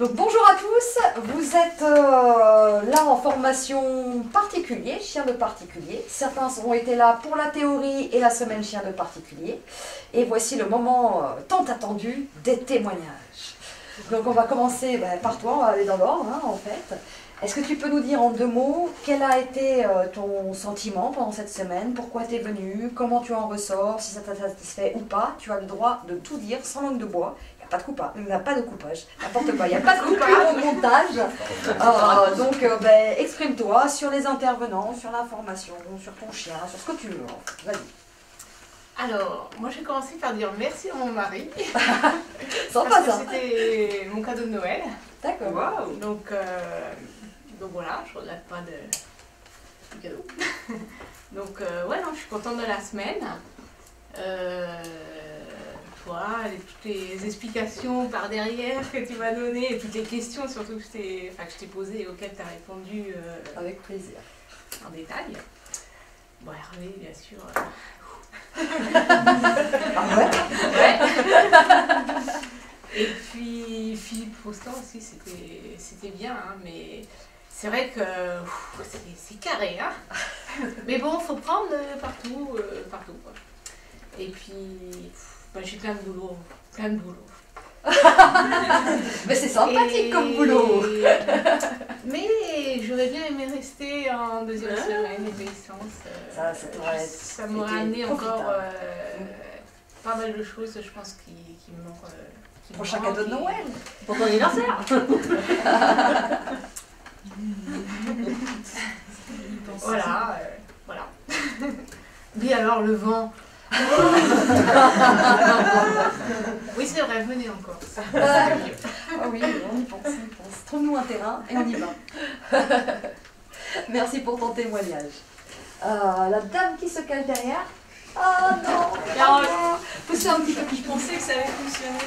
Donc bonjour à tous, vous êtes là en formation particulier, chien de particulier. Certains ont été là pour la théorie et la semaine chien de particulier. Et voici le moment tant attendu des témoignages. Donc on va commencer par toi, on va aller dans l'ordre en fait. Est-ce que tu peux nous dire en 2 mots quel a été ton sentiment pendant cette semaine? Pourquoi tu es venu? Comment tu en ressors? Si ça t'a satisfait ou pas? Tu as le droit de tout dire sans langue de bois. Il n'y a pas de coupage, n'importe quoi, il n'y a pas de coupure au montage. Donc exprime-toi sur les intervenants, sur l'information, sur ton chien, sur ce que tu veux. Vas-y. Alors, moi j'ai commencé par dire merci à mon mari. Sympa ça. C'était mon cadeau de Noël. D'accord. Wow. Donc voilà, je ne regrette pas du cadeau. Donc ouais, non, je suis contente de la semaine. Toutes les explications par derrière que tu m'as données et toutes les questions surtout que je t'ai posées et auxquelles tu as répondu avec plaisir. En détail. Bon, Hervé, bien sûr. Ah ouais? Ouais. Et puis Philippe Rostand aussi, c'était bien, hein, mais c'est vrai que c'est carré. Hein. Mais bon, il faut prendre partout. Quoi. Et puis, j'ai plein de boulot. Mais c'est sympathique comme boulot. Mais j'aurais bien aimé rester en 2e semaine d'obéissance. Ça m'aurait amené encore pas mal de choses, je pense, qui me manquent. Prochain cadeau de Noël. Pour ton anniversaire. Voilà. Oui, alors le vent. Oui, c'est vrai, venez encore. Ah oui, on y pense. Trouve-nous un terrain et on y va. Merci pour ton témoignage. La dame qui se cache derrière. Ah non, poussez un petit peu. Je pensais que ça allait fonctionner.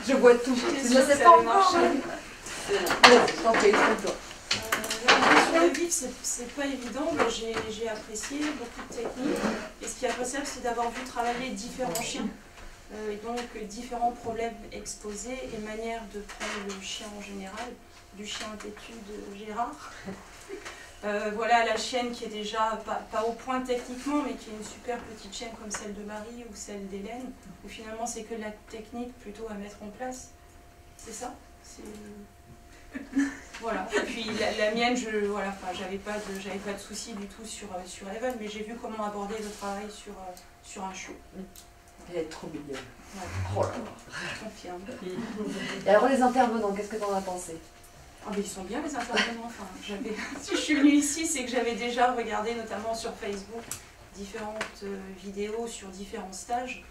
Je vois tout. Je ne sais pas encore. Vas-y, t'en prie, explique-toi. Sur le vif, c'est pas évident, mais j'ai apprécié beaucoup de techniques. Et ce qui est appréciable, c'est d'avoir vu travailler différents chiens. Et donc différents problèmes exposés et manières de prendre le chien en général, du chien têtu de Gérard. Voilà la chienne qui est déjà pas au point techniquement, mais qui est une super petite chienne comme celle de Marie ou celle d'Hélène, où finalement c'est que la technique plutôt à mettre en place. C'est ça? Voilà. Et puis la mienne, j'avais pas de soucis du tout sur Evan, mais j'ai vu comment aborder le travail sur un chiot. Elle est trop mignonne. Ouais. Oh là là. Je confirme. Et alors les intervenants, qu'est-ce que tu en as pensé? Ah mais ils sont bien les intervenants. Enfin, si je suis venue ici, c'est que j'avais déjà regardé notamment sur Facebook différentes vidéos sur différents stages.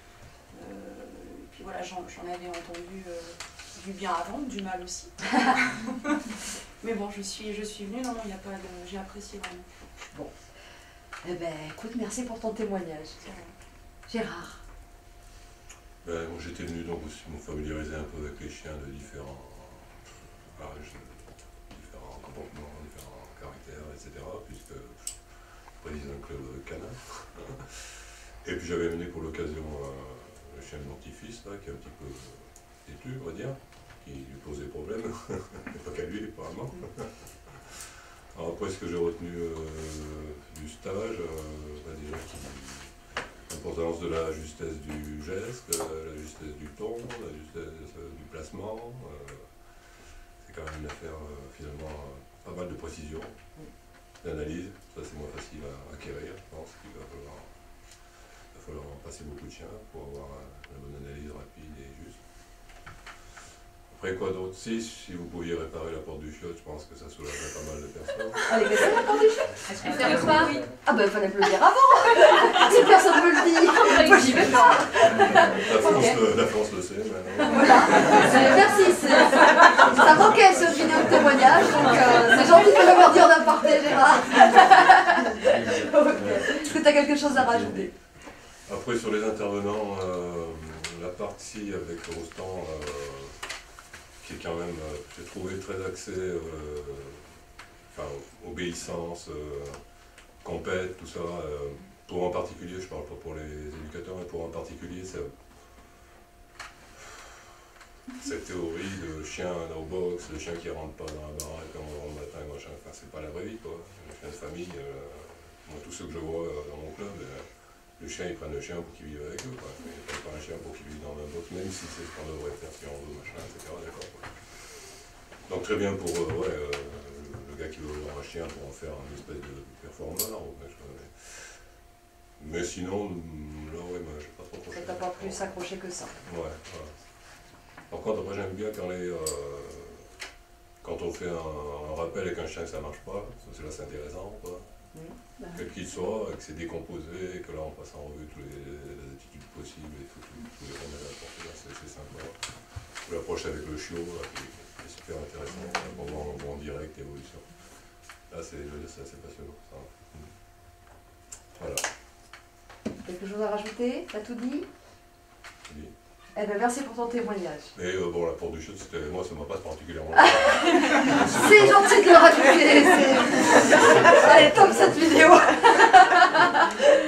Et puis voilà, j'en avais entendu du bien avant, du mal aussi. Mais bon, je suis venue, non, il n'y a pas de... J'ai apprécié vraiment. Bon. Eh ben, écoute, merci pour ton témoignage. Gérard. J'étais venu donc aussi me familiariser un peu avec les chiens de différents âges, différents comportements, différents caractères, etc. Puisque je préside un club canin. Et puis j'avais amené pour l'occasion le chien de mon petit-fils, qui est un petit peu têtu, on va dire, qui lui posait problème, pas qu'à lui apparemment. Alors après, ce que j'ai retenu du stage, déjà l'importance de la justesse du geste, la justesse du ton, la justesse du placement. C'est quand même une affaire finalement pas mal de précision, d'analyse. Ça c'est moins facile à acquérir, je pense qu'il va falloir passer beaucoup de chiens pour avoir une bonne analyse rapide et juste. Après quoi d'autre? Si vous pouviez réparer la porte du chiotte, je pense que ça soulagerait pas mal de personnes. Allez, qu'est-ce que la porte du chiotte? Est-ce que ça veut pas? Ah ben il fallait me le dire avant. Si personne ne me le dit, moi j'y vais pas. La France le sait maintenant. Voilà, merci. Ça manquait ce vidéo de témoignage, donc c'est gentil de l'avoir dit en aparté, Gérard. Est-ce que tu as quelque chose à rajouter? Après sur les intervenants, la partie avec Rostand, qui est quand même, j'ai trouvé très axé, obéissance, compète, tout ça. Pour en particulier, je parle pas pour les éducateurs, mais pour en particulier, cette théorie de chien au box, le chien qui rentre pas dans la baraque en matin, machin, enfin c'est pas la vraie vie quoi. Le chien de famille, moi tous ceux que je vois dans mon club, le chien ils prennent le chien pour qu'il vive avec eux quoi. Ils prennent pas un chien pour qu'il vive dans un box, même si c'est ce qu'on devrait faire si on veut, machin, etc. D'accord quoi. Donc très bien pour le gars qui veut avoir un chien pour en faire une espèce de performeur. Mais sinon, là ouais, moi j'ai pas trop accroché. Ça t'a pas plus accroché que ça. Ouais, voilà. Par contre, après j'aime bien quand on fait un rappel avec un chien que ça marche pas, c'est là c'est intéressant, quoi. Quel qu'il soit, et que c'est décomposé, et que là on passe en revue toutes les attitudes possibles et tous les remèdes à apporter, c'est sympa. L'approche avec le chiot, là, qui est super intéressant, on voit en direct l'évolution. Là c'est passionnant. Ça. Voilà. Quelque chose à rajouter? T'as tout dit? Oui. Eh bien, merci pour ton témoignage. Et bon, la porte du chute, moi, ça ne m'a pas particulièrement. C'est gentil de le rajouter. Allez, top cette vidéo.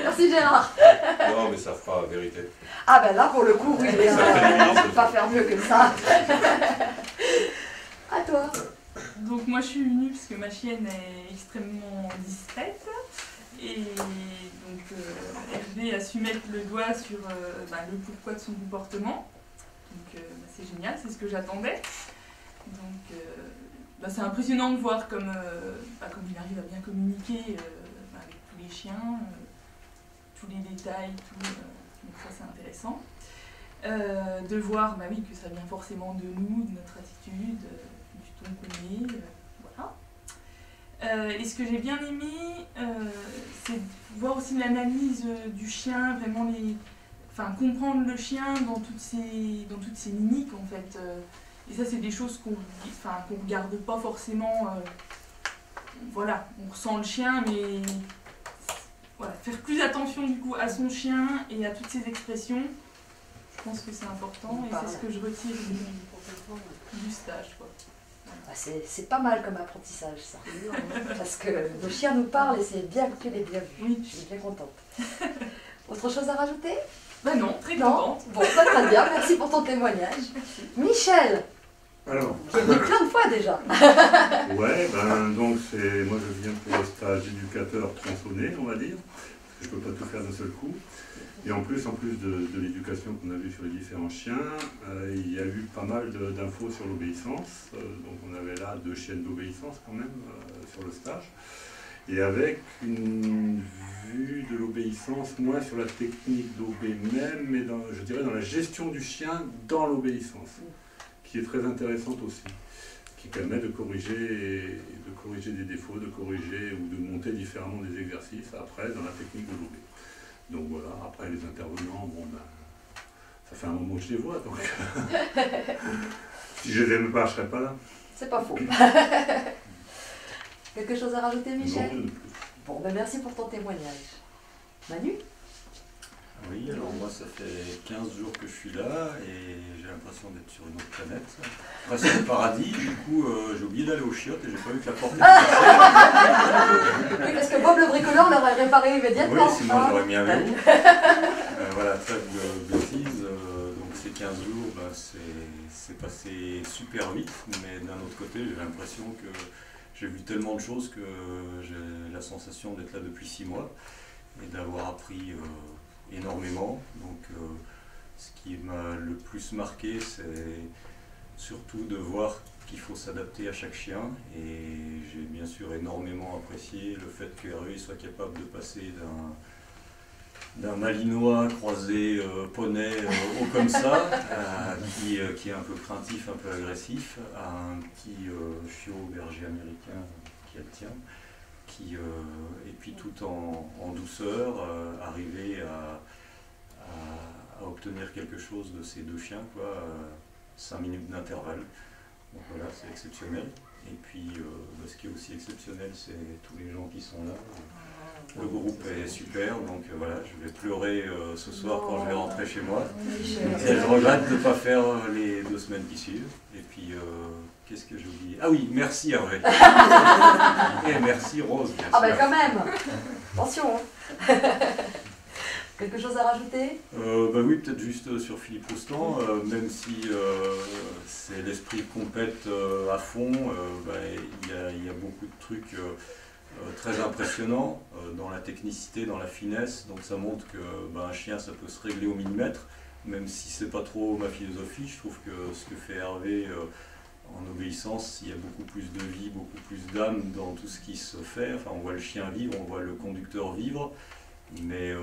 Merci Gérard. Non, mais ça fera vérité. Ah ben là, pour le coup, oui, mais on ne peut pas faire mieux que ça. À toi. Donc moi je suis venue parce que ma chienne est extrêmement discrète. Et donc Hervé a su mettre le doigt sur le pourquoi de son comportement. Donc c'est génial, c'est ce que j'attendais. Donc c'est impressionnant de voir comme il arrive à bien communiquer avec tous les chiens, tous les détails, donc ça c'est intéressant. De voir que ça vient forcément de nous, de notre attitude, du ton qu'on est, voilà. Et ce que j'ai bien aimé, c'est voir aussi l'analyse du chien, vraiment comprendre le chien dans toutes ses mimiques en fait. Et ça c'est des choses qu'on regarde pas forcément. Voilà, on ressent le chien, mais voilà, faire plus attention du coup à son chien et à toutes ses expressions, je pense que c'est important et c'est ce que je retire du stage, quoi. C'est pas mal comme apprentissage ça, parce que nos chiens nous parlent et c'est bien que tu l'aies bien vu. Oui. Je suis bien contente. Autre chose à rajouter? Non, très contente. Bon, ça très bien, merci pour ton témoignage. Michel, Alors, qui est venu plein de fois déjà. ouais, donc moi je viens pour le stage d'éducateur tronçonné, on va dire, parce que je ne peux pas tout faire d'un seul coup. Et en plus de l'éducation qu'on a vue sur les différents chiens, il y a eu pas mal d'infos sur l'obéissance. Donc on avait là 2 chiennes d'obéissance quand même sur le stage. Et avec une vue de l'obéissance, moins sur la technique d'obé même, mais je dirais dans la gestion du chien dans l'obéissance, qui est très intéressante aussi, qui permet de corriger des défauts, de corriger ou de monter différemment des exercices après dans la technique de l'obé. Donc voilà, après les intervenants, ça fait un moment que je les vois, donc si je les aime pas, je serais pas là. C'est pas faux. Quelque chose à rajouter, Michel? Non, Bon, merci pour ton témoignage. Manu? Oui, alors moi ça fait 15 jours que je suis là et j'ai l'impression d'être sur une autre planète. Après c'est le paradis, du coup j'ai oublié d'aller aux chiottes et j'ai pas vu que la porte était Oui, parce que Bob le bricoleur l'aurait réparé immédiatement. Oui, sinon j'aurais mis un vélo. Voilà, trêve de bêtises. Donc ces 15 jours, c'est passé super vite, mais d'un autre côté j'ai l'impression que j'ai vu tellement de choses que j'ai la sensation d'être là depuis 6 mois et d'avoir appris énormément. Donc ce qui m'a le plus marqué, c'est surtout de voir qu'il faut s'adapter à chaque chien, et j'ai bien sûr énormément apprécié le fait que Hervé soit capable de passer d'un malinois croisé poney haut comme ça, qui est un peu craintif, un peu agressif, à un petit chiot berger américain qui est le tien, et puis tout en douceur, arriver à obtenir quelque chose de ces 2 chiens, 5 minutes d'intervalle. Donc voilà, c'est exceptionnel. Et puis ce qui est aussi exceptionnel, c'est tous les gens qui sont là. Le groupe est super, donc voilà, je vais pleurer ce soir quand je vais rentrer chez moi. Et je regrette de ne pas faire les 2 semaines qui suivent. Et puis, qu'est-ce que j'ai oublié? Ah oui, merci Hervé. Et merci Rose. Ah ben quand même. Attention. Quelque chose à rajouter? Bah oui, peut-être juste sur Philippe Rostand, même si c'est l'esprit compète à fond, bah, il y a beaucoup de trucs très impressionnants dans la technicité, dans la finesse, donc ça montre que bah, un chien ça peut se régler au millimètre, même si c'est pas trop ma philosophie. Je trouve que ce que fait Hervé en obéissance, il y a beaucoup plus de vie, beaucoup plus d'âme dans tout ce qui se fait. Enfin, on voit le chien vivre, on voit le conducteur vivre. Mais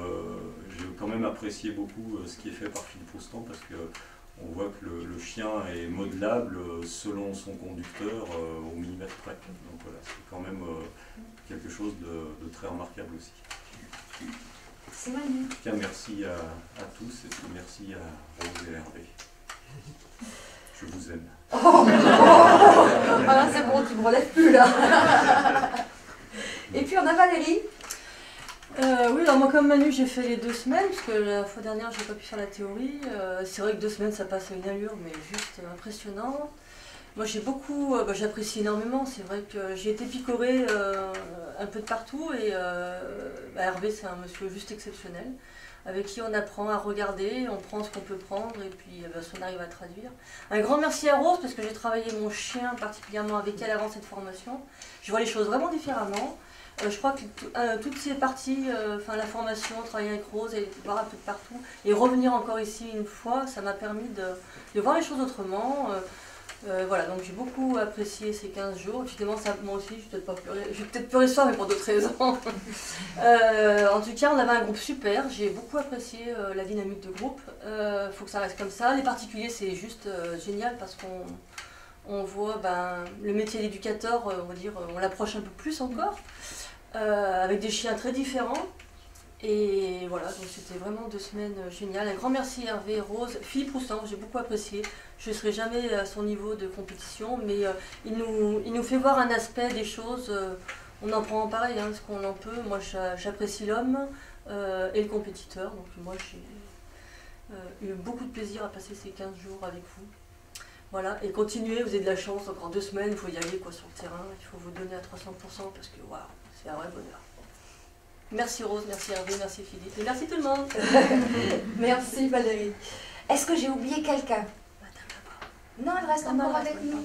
j'ai quand même apprécié beaucoup ce qui est fait par Philippe Rostand parce qu'on voit que le chien est modelable selon son conducteur au millimètre près. Donc voilà, c'est quand même quelque chose de très remarquable aussi. C'est magnifique. En tout cas, merci à tous et puis merci à Rose et Hervé. Je vous aime. Oh, voilà, c'est bon, tu me relèves plus là. Et puis on a Valérie. Oui, alors moi comme Manu j'ai fait les 2 semaines, parce que la fois dernière j'ai pas pu faire la théorie. C'est vrai que 2 semaines ça passe à une allure, mais juste impressionnant. Moi j'ai beaucoup, j'apprécie énormément, c'est vrai que j'ai été picorée un peu de partout et Hervé c'est un monsieur juste exceptionnel, avec qui on apprend à regarder, on prend ce qu'on peut prendre et puis on arrive à traduire. Un grand merci à Rose parce que j'ai travaillé mon chien particulièrement avec elle avant cette formation. Je vois les choses vraiment différemment. Je crois que toutes ces parties, la formation, travailler avec Rose et voir un peu de partout et revenir encore ici une fois, ça m'a permis de voir les choses autrement. Voilà, donc j'ai beaucoup apprécié ces 15 jours. Évidemment, moi aussi, je vais peut-être pleurer ce soir, mais pour d'autres raisons. En tout cas, on avait un groupe super. J'ai beaucoup apprécié la dynamique de groupe. Faut que ça reste comme ça. Les particuliers, c'est juste génial parce qu'on voit le métier d'éducateur, on va dire, on l'approche un peu plus encore, avec des chiens très différents. Et voilà, donc c'était vraiment 2 semaines géniales. Un grand merci à Hervé et Rose. Philippe Rostand, j'ai beaucoup apprécié. Je ne serai jamais à son niveau de compétition, mais il nous fait voir un aspect des choses. On en prend pareil, ce qu'on en peut. Moi, j'apprécie l'homme et le compétiteur. Donc moi, j'ai eu beaucoup de plaisir à passer ces 15 jours avec vous. Voilà, et continuez, vous avez de la chance, encore 2 semaines, il faut y aller sur le terrain. Il faut vous donner à 300% parce que waouh, c'est un vrai bonheur. Merci Rose, merci Hervé, merci Philippe et merci tout le monde. Merci Valérie. Est-ce que j'ai oublié quelqu'un? Non, elle reste encore avec nous.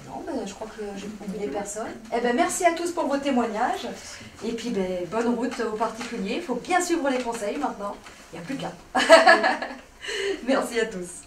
Non, je crois que j'ai oublié personne. Eh bien, merci à tous pour vos témoignages. Et puis, bonne route aux particuliers. Il faut bien suivre les conseils maintenant. Il n'y a plus qu'à. Merci à tous.